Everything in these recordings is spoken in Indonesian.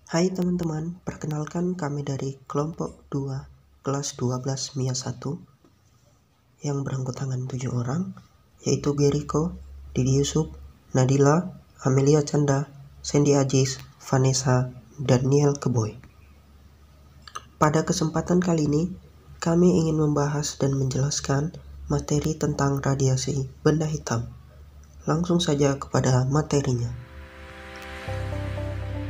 Hai teman-teman, perkenalkan kami dari kelompok 2 kelas 12 MIA 1 yang beranggotakan 7 orang, yaitu Geriko, Didi Yusuf, Nadila, Amelia Canda, Sandy Ajis, Vanessa, dan Niel Keboy. Pada kesempatan kali ini, kami ingin membahas dan menjelaskan materi tentang radiasi benda hitam. Langsung saja kepada materinya.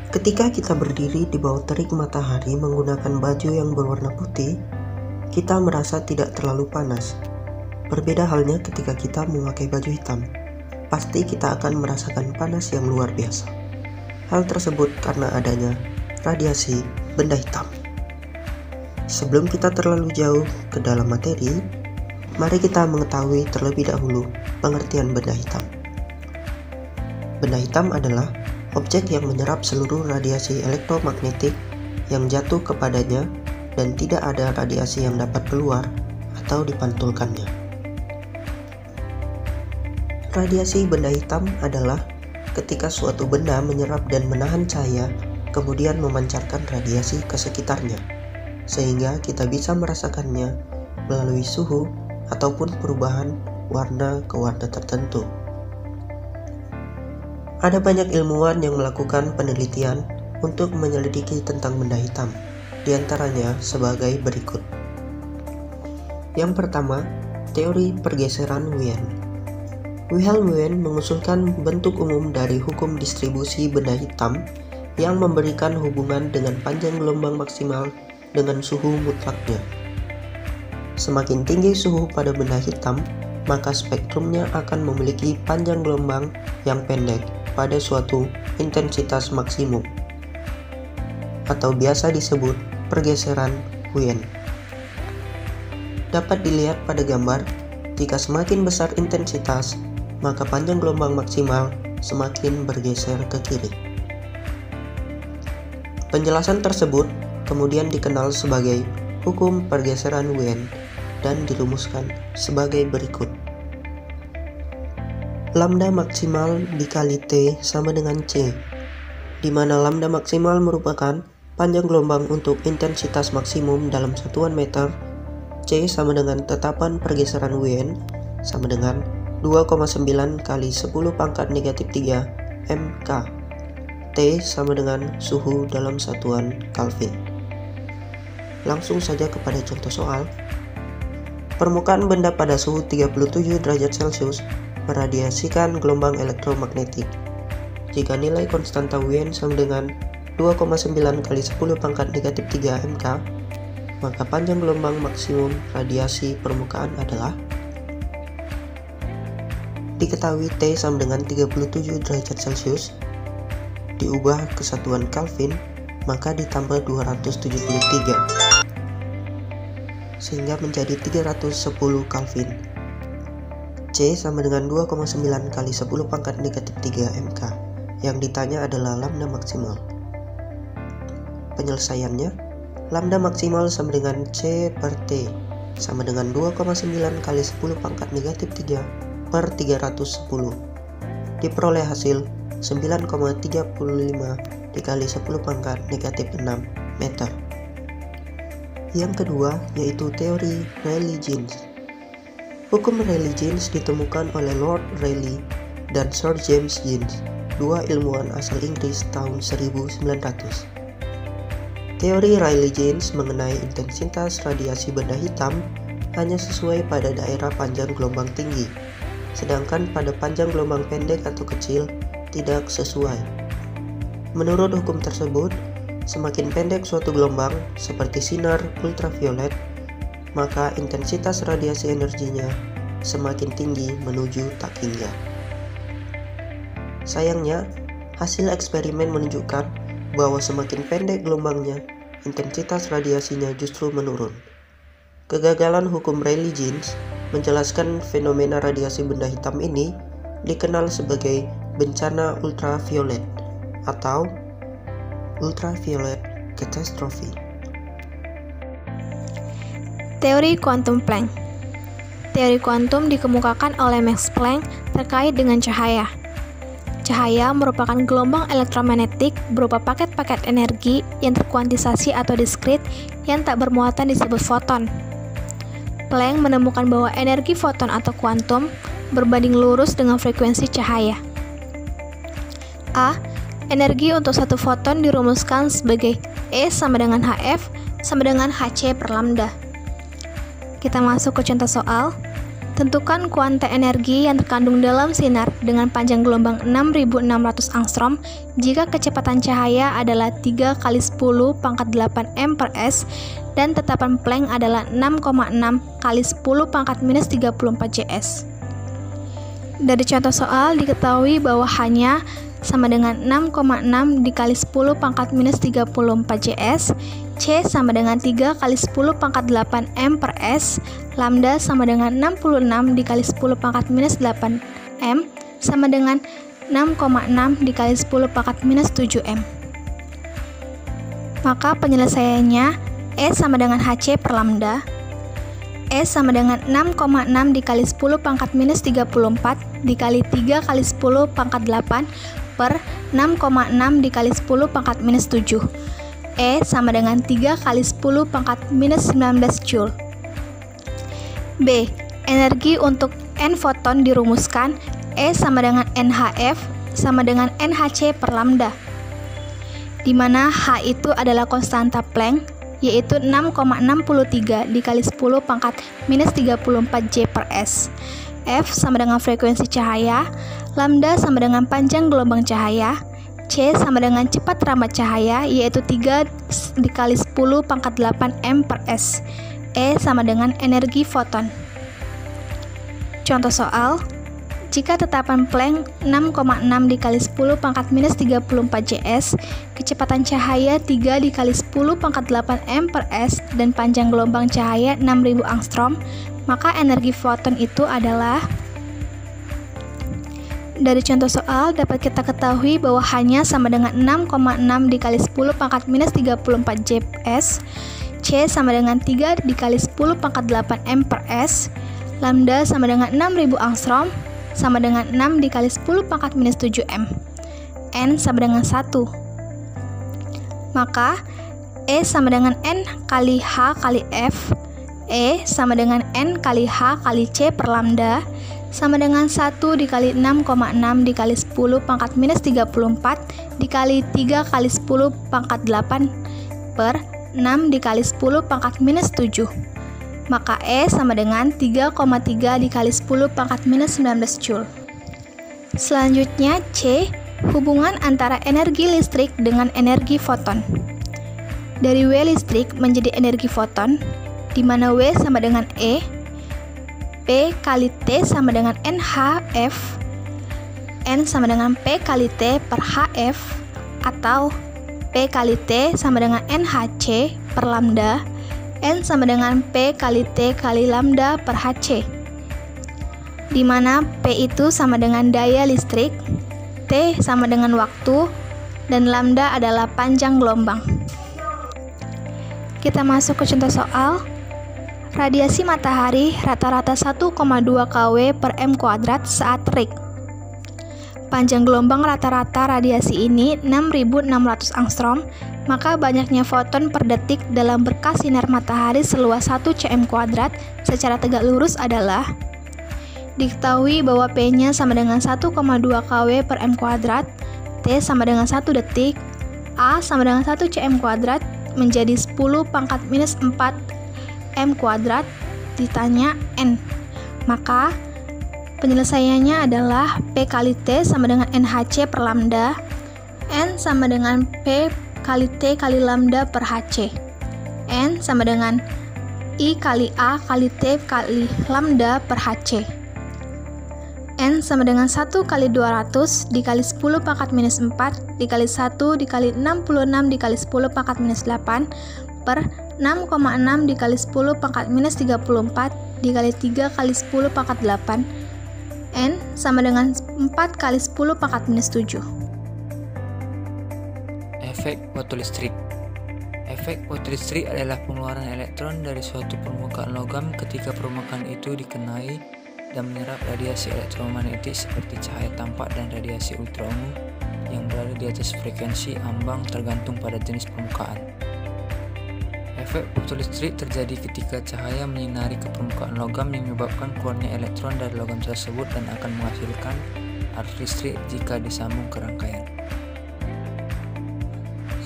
Ketika kita berdiri di bawah terik matahari menggunakan baju yang berwarna putih, kita merasa tidak terlalu panas. Berbeda halnya ketika kita memakai baju hitam. Pasti kita akan merasakan panas yang luar biasa. Hal tersebut karena adanya radiasi benda hitam. Sebelum kita terlalu jauh ke dalam materi, mari kita mengetahui terlebih dahulu pengertian benda hitam. Benda hitam adalah objek yang menyerap seluruh radiasi elektromagnetik yang jatuh kepadanya dan tidak ada radiasi yang dapat keluar atau dipantulkannya. Radiasi benda hitam adalah ketika suatu benda menyerap dan menahan cahaya kemudian memancarkan radiasi ke sekitarnya, sehingga kita bisa merasakannya melalui suhu ataupun perubahan warna ke warna tertentu. Ada banyak ilmuwan yang melakukan penelitian untuk menyelidiki tentang benda hitam, diantaranya sebagai berikut. Yang pertama, teori pergeseran Wien. Wilhelm Wien mengusulkan bentuk umum dari hukum distribusi benda hitam yang memberikan hubungan dengan panjang gelombang maksimal dengan suhu mutlaknya. Semakin tinggi suhu pada benda hitam, maka spektrumnya akan memiliki panjang gelombang yang pendek pada suatu intensitas maksimum, atau biasa disebut pergeseran Wien. Dapat dilihat pada gambar, jika semakin besar intensitas, maka panjang gelombang maksimal semakin bergeser ke kiri. Penjelasan tersebut kemudian dikenal sebagai hukum pergeseran Wien dan dirumuskan sebagai berikut. Lambda maksimal dikali T sama dengan C, di mana lambda maksimal merupakan panjang gelombang untuk intensitas maksimum dalam satuan meter, C sama dengan tetapan pergeseran Wien sama dengan 2,9 kali 10 pangkat negatif 3 MK, T sama dengan suhu dalam satuan Kelvin. Langsung saja kepada contoh soal. Permukaan benda pada suhu 37 derajat Celcius meradiasikan gelombang elektromagnetik. Jika nilai konstanta Wien sama dengan 2,9 kali 10 pangkat negatif 3 MK, maka panjang gelombang maksimum radiasi permukaan adalah, diketahui T sama dengan 37 derajat Celcius, diubah ke satuan Kelvin, maka ditambah 273, sehingga menjadi 310 Kelvin. C sama dengan 2,9 kali 10 pangkat negatif 3 MK. Yang ditanya adalah lambda maksimal. Penyelesaiannya, lambda maksimal sama dengan C per T sama dengan 2,9 kali 10 pangkat negatif 3 per 310. Diperoleh hasil 9,35 dikali 10 pangkat negatif 6 meter. Yang kedua yaitu teori Rayleigh-Jeans. Hukum Rayleigh-Jeans ditemukan oleh Lord Rayleigh dan Sir James Jeans, dua ilmuwan asal Inggris tahun 1900. Teori Rayleigh-Jeans mengenai intensitas radiasi benda hitam hanya sesuai pada daerah panjang gelombang tinggi, sedangkan pada panjang gelombang pendek atau kecil tidak sesuai. Menurut hukum tersebut, semakin pendek suatu gelombang seperti sinar ultraviolet, maka intensitas radiasi energinya semakin tinggi menuju tak hingga. Sayangnya, hasil eksperimen menunjukkan bahwa semakin pendek gelombangnya, intensitas radiasinya justru menurun. Kegagalan hukum Rayleigh-Jeans menjelaskan fenomena radiasi benda hitam ini dikenal sebagai bencana ultraviolet atau ultraviolet catastrophe. Teori kuantum Planck. Teori kuantum dikemukakan oleh Max Planck terkait dengan cahaya. cahaya merupakan gelombang elektromagnetik berupa paket-paket energi yang terkuantisasi atau diskrit yang tak bermuatan disebut foton. Planck menemukan bahwa energi foton atau kuantum berbanding lurus dengan frekuensi cahaya. A. Energi untuk satu foton dirumuskan sebagai E sama dengan HF sama dengan HC per lambda. Kita masuk ke contoh soal. Tentukan kuanta energi yang terkandung dalam sinar dengan panjang gelombang 6600 angstrom jika kecepatan cahaya adalah 3 kali 10 pangkat 8 m per s dan tetapan Planck adalah 6,6 kali 10 pangkat minus 34 cs. Dari contoh soal diketahui bahwa hanya sama dengan 6,6 dikali 10 pangkat minus 34 cs, C sama dengan 3 kali 10 pangkat 8 m per s, lambda sama dengan 66 dikali 10 pangkat minus 8 m sama dengan 6,6 dikali 10 pangkat minus 7 m. Maka penyelesaiannya E sama dengan HC per lambda, E sama dengan 6,6 dikali 10 pangkat minus 34 dikali 3 kali 10 pangkat 8 per 6,6 dikali 10 pangkat minus 7. E sama dengan 3 kali 10 pangkat minus 19 Joule. B. Energi untuk N foton dirumuskan E sama dengan NHF sama dengan NHC per lambda, di mana H itu adalah konstanta Planck, yaitu 6,63 dikali 10 pangkat minus 34 J per S. F sama dengan frekuensi cahaya, lambda sama dengan panjang gelombang cahaya, C sama dengan cepat rambat cahaya, yaitu 3 dikali 10 pangkat 8 m per s. E sama dengan energi foton. Contoh soal, jika tetapan Planck 6,6 dikali 10 pangkat minus 34 cs, kecepatan cahaya 3 dikali 10 pangkat 8 m per s, dan panjang gelombang cahaya 6000 angstrom, maka energi foton itu adalah. Dari contoh soal dapat kita ketahui bahwa hanya sama dengan 6,6 dikali 10 pangkat minus 34 Cs, C sama dengan 3 dikali 10 pangkat 8 m per s, lambda sama dengan 6000 angstrom sama dengan 6 dikali 10 pangkat minus 7 m, N sama dengan 1. Maka E sama dengan N kali H kali F, E sama dengan N kali H kali C per lambda sama dengan 1 dikali 6,6 dikali 10 pangkat minus 34 dikali 3 kali 10 pangkat 8 per 6 dikali 10 pangkat minus 7. Maka E sama dengan 3,3 dikali 10 pangkat minus 19 Joule. Selanjutnya C, hubungan antara energi listrik dengan energi foton. Dari W listrik menjadi energi foton, di mana W sama dengan E, P kali T sama dengan NHF, N sama dengan P kali T per HF, atau P kali T sama dengan NHC per lambda, N sama dengan P kali T kali lambda per HC, di mana P itu sama dengan daya listrik, T sama dengan waktu, dan lambda adalah panjang gelombang. Kita masuk ke contoh soal. Radiasi matahari rata-rata 1,2 kW per m kuadrat saat terik. Panjang gelombang rata-rata radiasi ini 6600 angstrom, maka banyaknya foton per detik dalam berkas sinar matahari seluas 1 cm kuadrat secara tegak lurus adalah. Diketahui bahwa P-nya sama dengan 1,2 kW per m kuadrat, T sama dengan 1 detik, A sama dengan 1 cm kuadrat menjadi 10 pangkat minus 4 m kuadrat, ditanya N. Maka penyelesaiannya adalah P kali T sama dengan NHC per lambda, N sama dengan P kali T kali lambda per HC, N sama dengan I kali A kali T kali lambda per HC, N sama dengan 1 kali 200 dikali 10 pangkat minus 4 dikali 1 dikali 66 dikali 10 pangkat minus 8 per 6,6 dikali 10 pangkat minus 34 dikali 3 kali 10 pangkat 8, N sama dengan 4 kali 10 pangkat minus 7. Efek fotolistrik. Efek fotolistrik adalah pengeluaran elektron dari suatu permukaan logam ketika permukaan itu dikenai dan menyerap radiasi elektromagnetik seperti cahaya tampak dan radiasi ultraungu yang berada di atas frekuensi ambang tergantung pada jenis permukaan. Efek fotolistrik terjadi ketika cahaya menyinari ke permukaan logam yang menyebabkan keluarnya elektron dari logam tersebut dan akan menghasilkan arus listrik jika disambung ke rangkaian.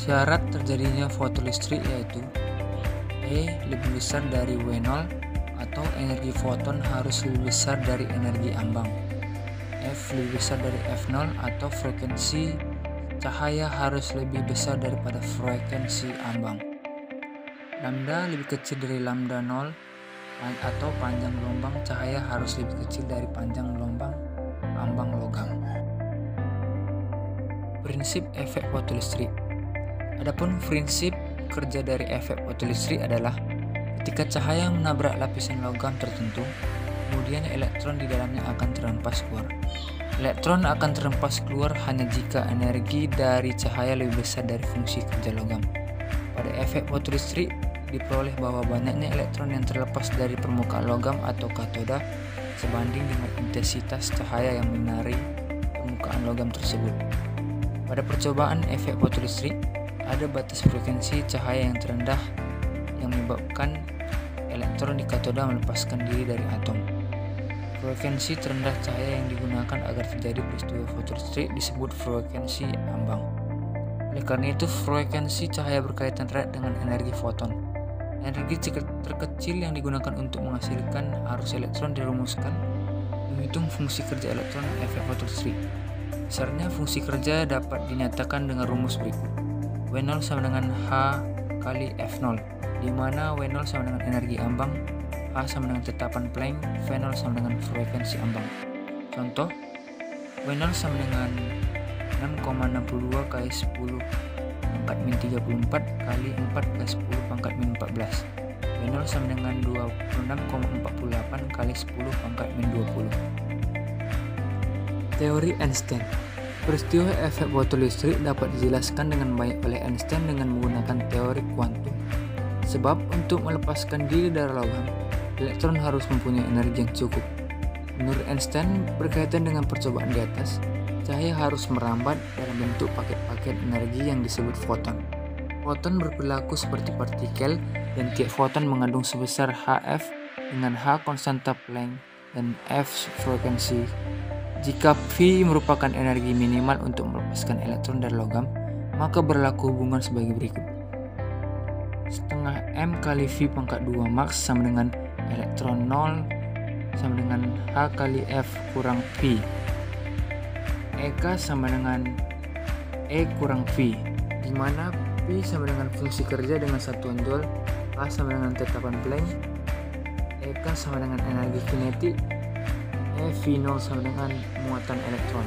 Syarat terjadinya fotolistrik yaitu E lebih besar dari W0 atau energi foton harus lebih besar dari energi ambang. F lebih besar dari F0 atau frekuensi cahaya harus lebih besar daripada frekuensi ambang. Lambda lebih kecil dari lambda 0 atau panjang gelombang cahaya harus lebih kecil dari panjang gelombang ambang logam. Prinsip efek fotolistrik. Adapun prinsip kerja dari efek fotolistrik adalah ketika cahaya menabrak lapisan logam tertentu, kemudian elektron di dalamnya akan terhempas keluar. Elektron akan terhempas keluar hanya jika energi dari cahaya lebih besar dari fungsi kerja logam. Pada efek fotolistrik diperoleh bahwa banyaknya elektron yang terlepas dari permukaan logam atau katoda sebanding dengan intensitas cahaya yang menyinari permukaan logam tersebut. Pada percobaan efek fotolistrik, ada batas frekuensi cahaya yang terendah yang menyebabkan elektron di katoda melepaskan diri dari atom. Frekuensi terendah cahaya yang digunakan agar terjadi peristiwa fotolistrik disebut frekuensi ambang. Oleh karena itu, frekuensi cahaya berkaitan erat dengan energi foton. Energi terkecil yang digunakan untuk menghasilkan arus elektron dirumuskan menghitung fungsi kerja elektron efek fotolistrik. Besarnya fungsi kerja dapat dinyatakan dengan rumus berikut. W0 sama dengan H kali F0, di mana W0 sama dengan energi ambang, H sama dengan tetapan Planck, V0 sama dengan frekuensi ambang. Contoh, W0 sama dengan 6,62 kali 10 pangkat min 34 kali 4 kali 10 pangkat min 14. W0 sama dengan 26,48 kali 10 pangkat min 20. Teori Einstein. Peristiwa efek fotolistrik dapat dijelaskan dengan baik oleh Einstein dengan menggunakan teori kuantum. Sebab untuk melepaskan diri dari logam, elektron harus mempunyai energi yang cukup. Menurut Einstein, berkaitan dengan percobaan di atas, cahaya harus merambat dalam bentuk paket-paket energi yang disebut foton. Foton berperilaku seperti partikel dan tiap foton mengandung sebesar Hf dengan H konstanta Planck dan F frekuensi. Jika V merupakan energi minimal untuk melepaskan elektron dari logam, maka berlaku hubungan sebagai berikut. Setengah M kali V pangkat 2 max sama dengan elektron 0 sama dengan H kali F kurang V. EK sama dengan E kurang V, di mana V sama dengan fungsi kerja dengan satuan Joule, H sama dengan tetapan Planck, EK sama dengan energi kinetik, V0 sama dengan muatan elektron.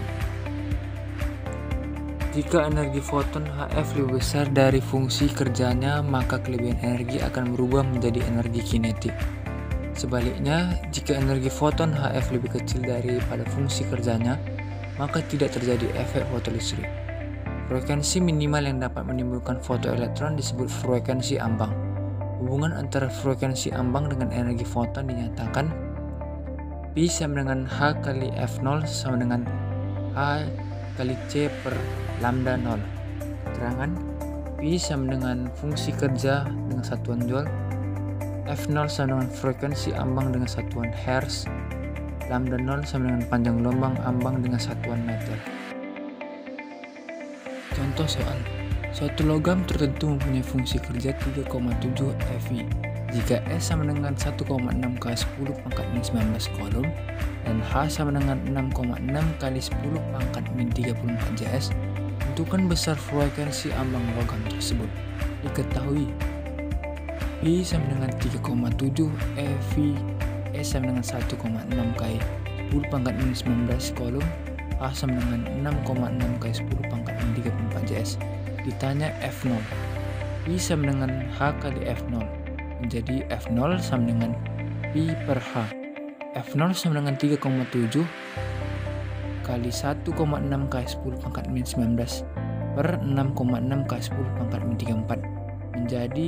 Jika energi foton Hf lebih besar dari fungsi kerjanya, maka kelebihan energi akan berubah menjadi energi kinetik. Sebaliknya, jika energi foton Hf lebih kecil daripada fungsi kerjanya, maka tidak terjadi efek fotolistrik. Frekuensi minimal yang dapat menimbulkan fotoelektron disebut frekuensi ambang. Hubungan antara frekuensi ambang dengan energi foton dinyatakan P sama dengan H kali F0 sama dengan H kali C per lambda 0. Keterangan, P sama dengan fungsi kerja dengan satuan Joule, F0 sama dengan frekuensi ambang dengan satuan Hertz, lambda 0 sama dengan panjang gelombang ambang dengan satuan meter. Contoh soal, suatu logam tertentu mempunyai fungsi kerja 3,7 eV. Jika S sama dengan 1,6 kali 10 pangkat min 19 kolom dan H sama dengan 6,6 kali 10 pangkat min 34 Js, tentukan besar frekuensi ambang logam tersebut. Diketahui P sama dengan 3,7 eV, S sama dengan 1,6 kali 10 pangkat min 19 kolom, H sama dengan 6,6 kali 10 pangkat min 34 Js. Ditanya F0, P sama dengan H kali F0. Menjadi F0 sama dengan P per H. F0 sama dengan 3,7 kali 1,6 kali 10 pangkat min 19 per 6,6 kali 10 pangkat min 34 menjadi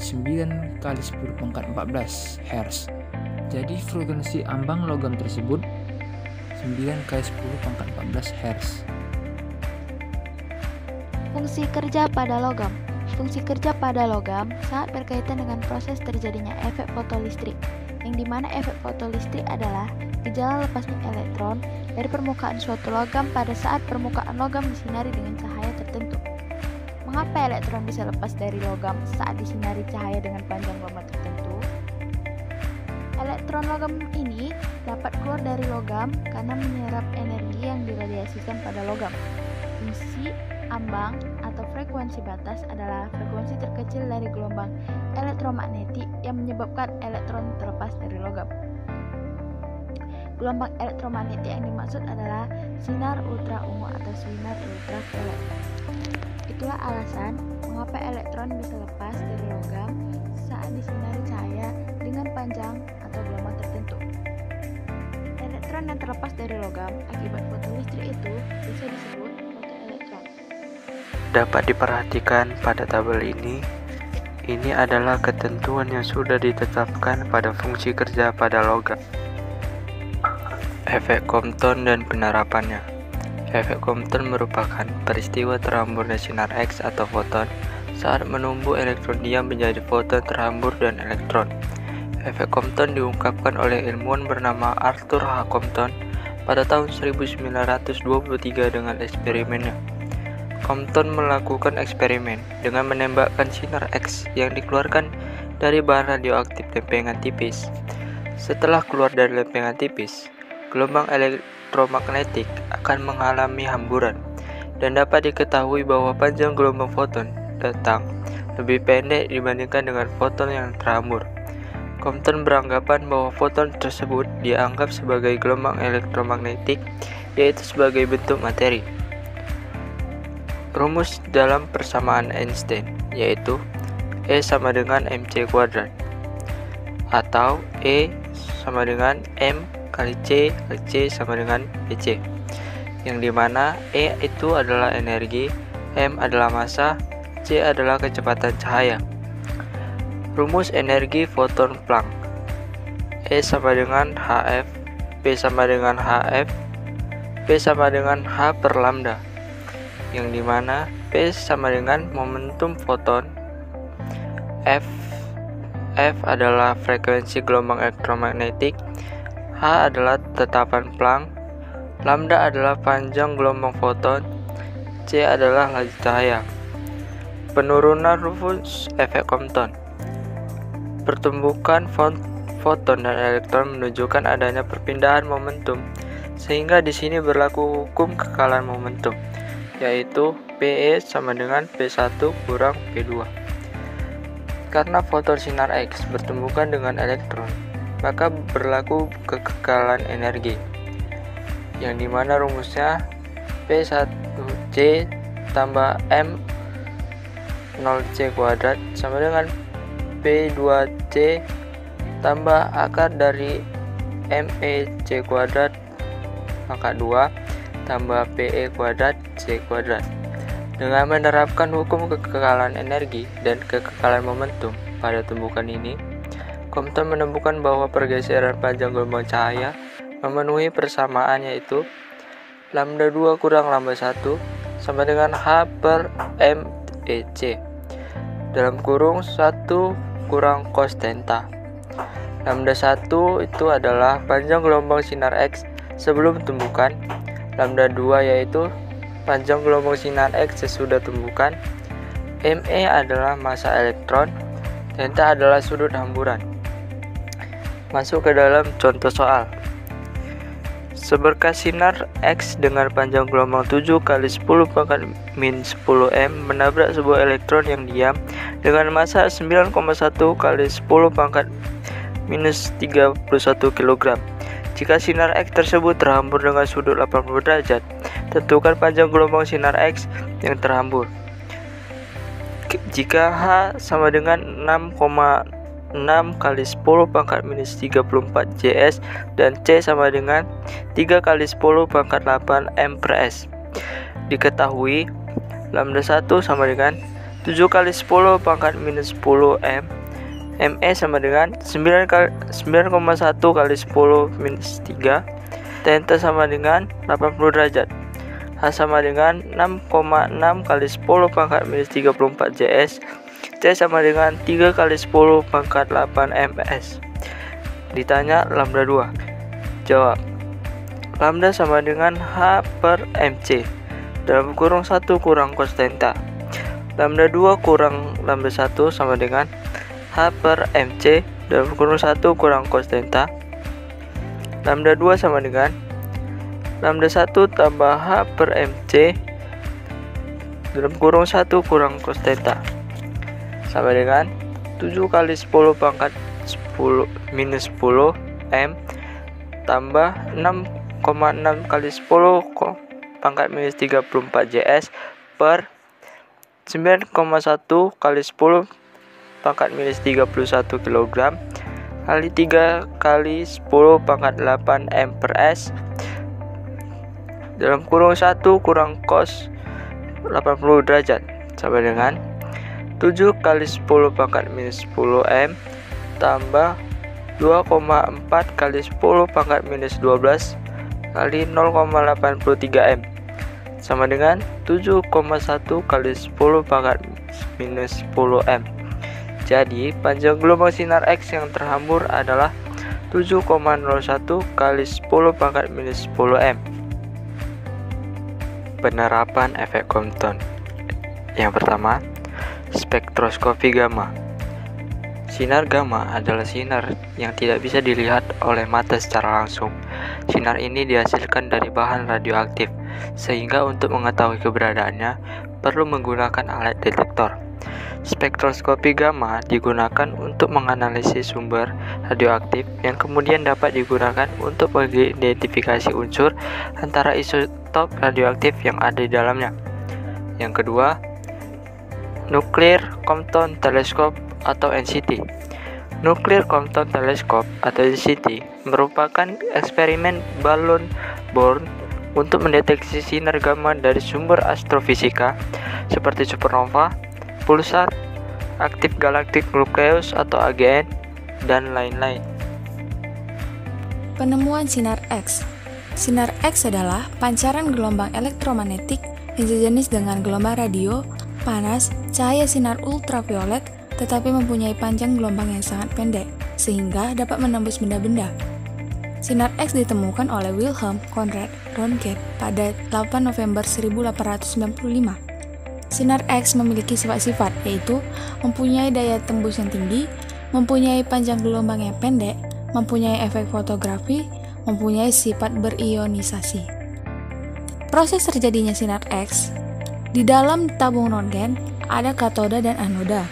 9 kali 10 pangkat 14 Hz. Jadi frekuensi ambang logam tersebut 9x10⁻14 Hz. Fungsi kerja pada logam. Fungsi kerja pada logam sangat berkaitan dengan proses terjadinya efek fotolistrik, yang dimana efek fotolistrik adalah gejala lepasnya elektron dari permukaan suatu logam pada saat permukaan logam disinari dengan cahaya tertentu. Mengapa elektron bisa lepas dari logam saat disinari cahaya dengan panjang gelombang tertentu? Elektron logam ini dapat keluar dari logam karena menyerap energi yang diradiasikan pada logam. Fungsi ambang atau frekuensi batas adalah frekuensi terkecil dari gelombang elektromagnetik yang menyebabkan elektron terlepas dari logam. Gelombang elektromagnetik yang dimaksud adalah sinar ultra ungu atau sinar ultraviolet. Itulah alasan mengapa elektron bisa lepas dari logam saat disinari cahaya dengan panjang atau gelombang tertentu. Elektron yang terlepas dari logam akibat fotolistrik itu bisa disebut fotoelektron. Dapat diperhatikan pada tabel ini adalah ketentuan yang sudah ditetapkan pada fungsi kerja pada logam. Efek Compton dan penerapannya. Efek Compton merupakan peristiwa terhamburnya sinar X atau foton saat menumbuh elektron diam menjadi foton terhambur dan elektron. Efek Compton diungkapkan oleh ilmuwan bernama Arthur H. Compton pada tahun 1923 dengan eksperimennya. Compton melakukan eksperimen dengan menembakkan sinar X yang dikeluarkan dari bahan radioaktif lempengan tipis. Setelah keluar dari lempengan tipis, gelombang elektromagnetik akan mengalami hamburan, dan dapat diketahui bahwa panjang gelombang foton datang lebih pendek dibandingkan dengan foton yang terhambur. Compton beranggapan bahwa foton tersebut dianggap sebagai gelombang elektromagnetik, yaitu sebagai bentuk materi. Rumus dalam persamaan Einstein yaitu E sama dengan mc kuadrat, atau E sama dengan m kali C sama dengan Pc, yang dimana E itu adalah energi, M adalah massa, C adalah kecepatan cahaya. Rumus energi foton Planck. E sama dengan Hf, P sama dengan Hf, P sama dengan H per lambda, yang dimana P sama dengan momentum foton, F adalah frekuensi gelombang elektromagnetik, H adalah tetapan Planck, lambda adalah panjang gelombang foton, C adalah laju cahaya. Penurunan rumus efek Compton. Pertumbukan foton dan elektron menunjukkan adanya perpindahan momentum, sehingga di sini berlaku hukum kekalahan momentum, yaitu PE sama dengan P1 kurang P2. Karena foton sinar X bertumbukan dengan elektron, maka berlaku kekekalan energi, yang dimana rumusnya P1C tambah M0C kuadrat sama dengan P2C tambah akar dari MEC kuadrat pangkat 2 tambah PE kuadrat C kuadrat. Dengan menerapkan hukum kekekalan energi dan kekekalan momentum pada tumbukan ini, Compton menemukan bahwa pergeseran panjang gelombang cahaya memenuhi persamaan, yaitu lambda 2 kurang lambda 1 sama dengan H per MEC dalam kurung 1 kurang cos theta. Lambda 1 itu adalah panjang gelombang sinar X sebelum tumbukan, lambda 2 yaitu panjang gelombang sinar X sesudah tumbukan, ME adalah massa elektron, theta adalah sudut hamburan. Masuk ke dalam contoh soal. Seberkas sinar X dengan panjang gelombang 7 kali 10 pangkat min 10 M menabrak sebuah elektron yang diam dengan massa 9,1 kali 10 pangkat minus 31 kg. Jika sinar X tersebut terhambur dengan sudut 80 derajat, tentukan panjang gelombang sinar X yang terhambur. Jika H sama dengan 6,6 kali 10 pangkat minus 34 J/S dan C sama dengan 3 kali 10 pangkat 8 M per S. Diketahui lambda 1 sama dengan 7 kali 10 pangkat minus 10 M, ME sama dengan 9,1 kali 10 minus 3. Theta sama dengan 80 derajat. H sama dengan 6,6 kali 10 pangkat minus 34 JS. C sama dengan 3 kali 10 pangkat 8 MS. Ditanya lambda 2. Jawab. Lambda sama dengan H per MC dalam kurung 1 kurang cos theta. Lambda 2 kurang lambda 1 sama dengan H per MC dalam kurung 1 kurang cos theta. Lambda 2 sama dengan lambda 1 tambah H per MC dalam kurung 1 kurang cos theta sama dengan 7 kali 10 pangkat 10 minus 10 M tambah 6,6 kali 10 pangkat minus 34 JS per 9,1 kali 10 pangkat minus 31 kg kali 3 kali 10 pangkat 8 M per S dalam kurung 1 kurang cos 80 derajat sama dengan 7 kali 10 pangkat minus 10 M tambah 2,4 kali 10 pangkat minus 12 kali 0,83 M sama dengan 7,1 kali 10 pangkat minus 10 M. Jadi panjang gelombang sinar X yang terhambur adalah 7,01 kali 10 pangkat minus 10 M. Penerapan efek Compton. Yang pertama, spektroskopi gamma. Sinar gamma adalah sinar yang tidak bisa dilihat oleh mata secara langsung. Sinar ini dihasilkan dari bahan radioaktif, sehingga untuk mengetahui keberadaannya perlu menggunakan alat detektor. Spektroskopi gamma digunakan untuk menganalisis sumber radioaktif yang kemudian dapat digunakan untuk mengidentifikasi unsur antara isotop radioaktif yang ada di dalamnya. Yang kedua, Nuclear Compton Telescope atau NCT. Nuclear Compton Telescope atau NCT merupakan eksperimen balon Bohr untuk mendeteksi sinar gamma dari sumber astrofisika seperti supernova, pulsar, aktif galaktik nukleus atau AGN, dan lain-lain. Penemuan sinar X. Sinar X adalah pancaran gelombang elektromagnetik yang sejenis dengan gelombang radio, panas, cahaya sinar ultraviolet, tetapi mempunyai panjang gelombang yang sangat pendek, sehingga dapat menembus benda-benda. Sinar X ditemukan oleh Wilhelm Conrad Röntgen pada 8 November 1895. Sinar X memiliki sifat-sifat, yaitu mempunyai daya tembus yang tinggi, mempunyai panjang gelombang yang pendek, mempunyai efek fotografi, mempunyai sifat berionisasi. Proses terjadinya sinar X. Di dalam tabung Röntgen ada katoda dan anoda.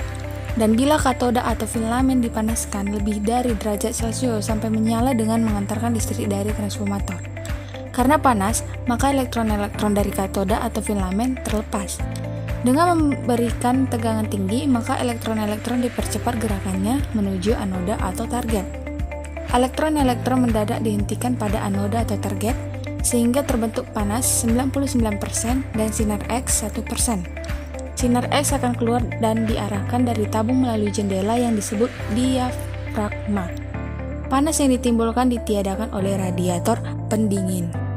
Dan bila katoda atau filamen dipanaskan lebih dari derajat Celcius sampai menyala dengan mengantarkan listrik dari transformator. Karena panas, maka elektron-elektron dari katoda atau filamen terlepas. Dengan memberikan tegangan tinggi, maka elektron-elektron dipercepat gerakannya menuju anoda atau target. Elektron-elektron mendadak dihentikan pada anoda atau target, sehingga terbentuk panas 99% dan sinar X 1%. Sinar X akan keluar dan diarahkan dari tabung melalui jendela yang disebut diafragma. Panas yang ditimbulkan ditiadakan oleh radiator pendingin.